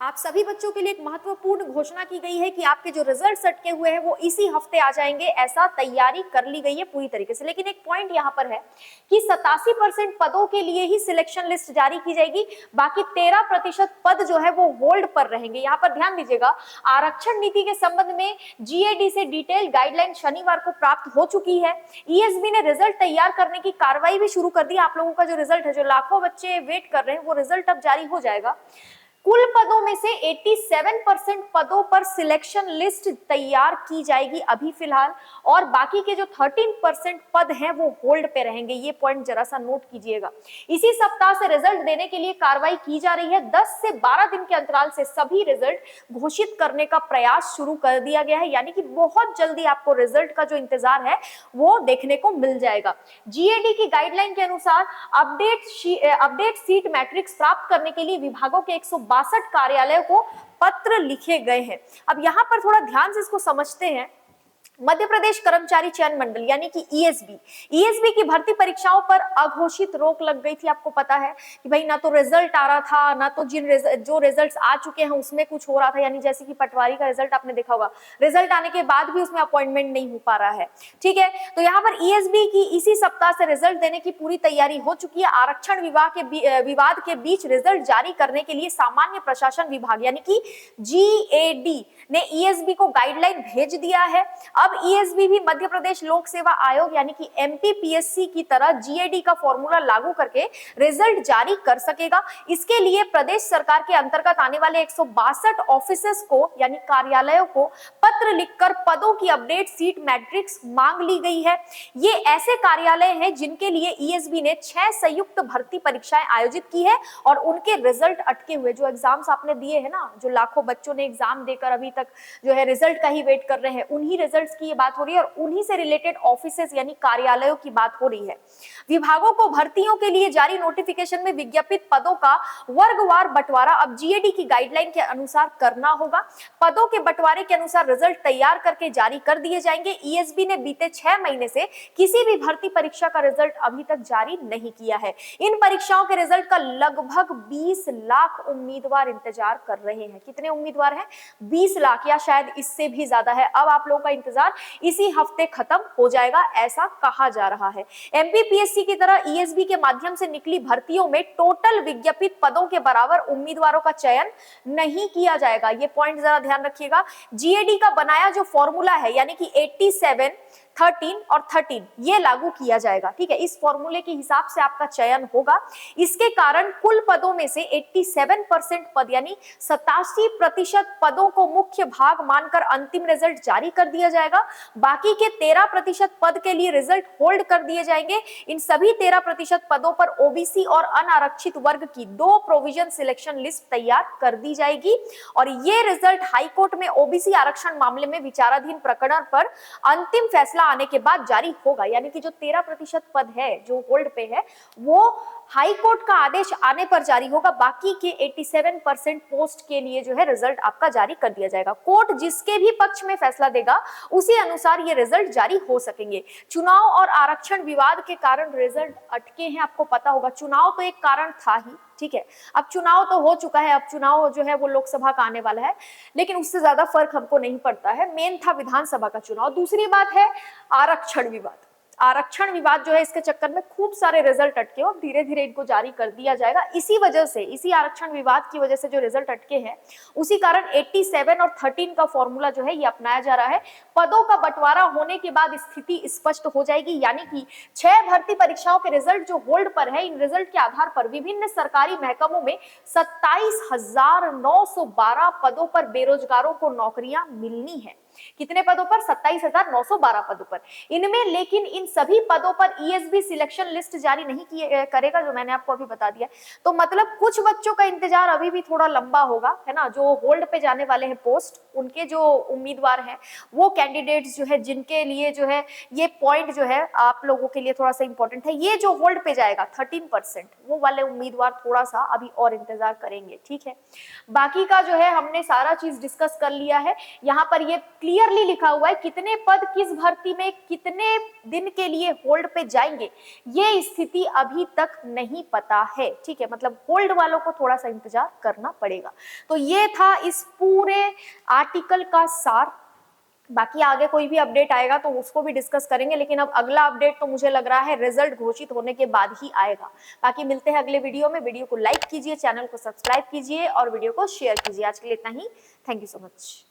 आप सभी बच्चों के लिए एक महत्वपूर्ण घोषणा की गई है कि आपके जो रिजल्ट्स अटके हुए हैं वो इसी हफ्ते आ जाएंगे, ऐसा तैयारी कर ली गई है पूरी तरीके से। लेकिन एक पॉइंट यहाँ पर है कि 87% पदों के लिए ही सिलेक्शन लिस्ट जारी की जाएगी, बाकी 13% पद जो है वो होल्ड पर रहेंगे। यहाँ पर ध्यान दीजिएगा, आरक्षण नीति के संबंध में जीएडी से डिटेल गाइडलाइन शनिवार को प्राप्त हो चुकी है। ईएसबी ने रिजल्ट तैयार करने की कार्रवाई भी शुरू कर दी। आप लोगों का जो रिजल्ट है, जो लाखों बच्चे वेट कर रहे हैं, वो रिजल्ट अब जारी हो जाएगा। कुल पदों में से 87% पदों पर सिलेक्शन लिस्ट तैयार की जाएगी अभी फिलहाल, और बाकी के जो 13% पद हैं वो होल्ड पे रहेंगे। ये पॉइंट जरा सा नोट कीजिएगा। इसी सप्ताह से रिजल्ट देने के लिए कार्रवाई की जा रही है। 10 से 12 दिन के अंतराल से सभी रिजल्ट घोषित करने का प्रयास शुरू कर दिया गया है, यानी कि बहुत जल्दी आपको रिजल्ट का जो इंतजार है वो देखने को मिल जाएगा। जीएडी की गाइडलाइन के अनुसार अपडेट सीट मैट्रिक्स प्राप्त करने के लिए विभागों के 162 कार्यालयों को पत्र लिखे गए हैं। अब यहां पर थोड़ा ध्यान से इसको समझते हैं। मध्य प्रदेश कर्मचारी चयन मंडल यानी कि ईएसबी की भर्ती परीक्षाओं पर अघोषित रोक लग गई थी। आपको पता है कि भाई ना तो रिजल्ट आ रहा था, ना तो जो रिजल्ट्स आ चुके हैं उसमें कुछ हो रहा था। यानी जैसे कि पटवारी का रिजल्ट आपने देखा होगा, रिजल्ट आने के बाद भी उसमें अपॉइंटमेंट नहीं हो पा रहा है। ठीक है, तो यहाँ पर ईएसबी की इसी सप्ताह से रिजल्ट देने की पूरी तैयारी हो चुकी है। आरक्षण विवाद के बीच रिजल्ट जारी करने के लिए सामान्य प्रशासन विभाग यानी कि जीएडी ने ईएसबी को गाइडलाइन भेज दिया है। अब ईएसबी भी मध्य प्रदेश लोक सेवा आयोग यानी कि एमपीपीएससी की तरह जीएडी का फॉर्मूला लागू करके रिजल्ट जारी कर सकेगा। इसके लिए प्रदेश सरकार के अंतर्गत आने वाले 162 ऑफिसेस को यानी कार्यालयों को पत्र लिखकर पदों की अपडेट सीट मैट्रिक्स मांग ली गई है। ये ऐसे कार्यालय हैं जिनके लिए ईएसबी ने 6 संयुक्त भर्ती परीक्षाएं आयोजित की है और उनके रिजल्ट अटके हुए जो एग्जाम्स आपने दिए हैं ना, जो लाखों बच्चों ने एग्जाम देकर अभी तक जो है रिजल्ट का ही वेट कर रहे हैं, उन्हीं रिजल्ट्स की ये बात हो रही है और उन्हीं से रिलेटेड ऑफिसेस यानी कार्यालयों की बात हो रही है। विभागों को भर्तियों के लिए जारी नोटिफिकेशन में विज्ञापित पदों का वर्गवार बंटवारा अब जीएडी की गाइडलाइन के अनुसार करना होगा। पदों के बंटवारे के अनुसार रिजल्ट तैयार करके जारी कर दिए जाएंगे। ईएसबी ने बीते 6 महीने से किसी भी भर्ती परीक्षा का रिजल्ट अभी तक जारी नहीं किया है। इन परीक्षाओं के रिजल्ट का लगभग 20 लाख उम्मीदवार इंतजार कर रहे हैं। कितने उम्मीदवार हैं? 20 लाख या शायद इससे भी ज्यादा है। अब आप लोगों का इंतजार इसी हफ्ते खत्म हो जाएगा, ऐसा कहा जा रहा है। एमपीपीएससी की तरह ईएसबी के माध्यम से निकली भर्तियों में टोटल विज्ञापित पदों के बराबर उम्मीदवारों का चयन नहीं किया जाएगा। ये पॉइंट जरा ध्यान रखिएगा। जीएडी का बनाया जो फॉर्मूला है यानी कि 87, 13 और 13 ये लागू किया जाएगा। ठीक है, इस फॉर्मूले के हिसाब से आपका चयन होगा। इसके कारण कुल पदों में से 87% पद यानी 87% पदों को मुख्य भाग मानकर अंतिम रिजल्ट जारी कर दिया जाएगा। बाकी के 13% पद के लिए रिजल्ट होल्ड कर दिए जाएंगे। इन सभी 13% पदों पर ओबीसी और अनारक्षित वर्ग की 2 प्रोविजन सिलेक्शन लिस्ट तैयार कर दी जाएगी और ये रिजल्ट हाईकोर्ट में ओबीसी आरक्षण मामले में विचाराधीन प्रकरण पर अंतिम फैसला आने के बाद जारी होगा। यानी कि जो 13% पद है जो होल्ड पे है वो हाई कोर्ट का आदेश आने पर जारी होगा। बाकी के 87% पोस्ट के लिए जो है रिजल्ट आपका जारी कर दिया जाएगा। कोर्ट जिसके भी पक्ष में फैसला देगा उसी अनुसार ये रिजल्ट जारी हो सकेंगे। चुनाव और आरक्षण विवाद के कारण रिजल्ट अटके हैं, आपको पता होगा। चुनाव तो एक कारण था ही, ठीक है, अब चुनाव तो हो चुका है, अब चुनाव जो है वो लोकसभा का आने वाला है, लेकिन उससे ज्यादा फर्क हमको नहीं पड़ता है। मेन था विधानसभा का चुनाव। दूसरी बात है आरक्षण विवाद। आरक्षण विवाद जो है इसके चक्कर में खूब सारे रिजल्ट अटके और धीरे धीरे इनको जारी कर दिया जाएगा। इसी वजह से, इसी आरक्षण विवाद की वजह से जो रिजल्ट अटके हैं उसी कारण 87 और 13 का फॉर्मूला जो है ये अपनाया जा रहा है। पदों का बंटवारा होने के बाद स्थिति स्पष्ट हो जाएगी। यानी कि 6 भर्ती परीक्षाओं के रिजल्ट जो होल्ड पर है, इन रिजल्ट के आधार पर विभिन्न सरकारी महकमों में 27,912 पदों पर बेरोजगारों को नौकरियां मिलनी है। कितने पदों पर? 27,912 पदों पर। इनमें लेकिन इन सभी पदों पर ईएसबी सिलेक्शन लिस्ट जारी नहीं करेगा, जो मैंने आपको अभी बता दिया। तो मतलब कुछ बच्चों का इंतजार अभी भी थोड़ा लंबा होगा, है ना। जो होल्ड पे जाने वाले हैं पोस्ट, उनके जो उम्मीदवार हैं, वो कैंडिडेट्स जो है जिनके लिए जो है ये पॉइंट जो है आप लोगों के लिए थोड़ा सा इंपॉर्टेंट है, ये जो होल्ड पे जाएगा 13%, वो वाले उम्मीदवार थोड़ा सा अभी और इंतजार करेंगे। ठीक है, बाकी का जो है हमने सारा चीज डिस्कस कर लिया है। यहाँ पर ये क्लियरली लिखा हुआ है कितने पद किस भर्ती में कितने दिन के लिए होल्ड पे जाएंगे, ये स्थिति अभी तक नहीं पता है। ठीक है, मतलब होल्ड वालों को थोड़ा सा इंतजार करना पड़ेगा। तो ये था इस पूरे आर्टिकल का सार। बाकी आगे कोई भी अपडेट आएगा तो उसको भी डिस्कस करेंगे, लेकिन अब अगला अपडेट तो मुझे लग रहा है रिजल्ट घोषित होने के बाद ही आएगा। बाकी मिलते हैं अगले वीडियो में। वीडियो को लाइक कीजिए, चैनल को सब्सक्राइब कीजिए और वीडियो को शेयर कीजिए। आज के लिए इतना ही। Thank you so much.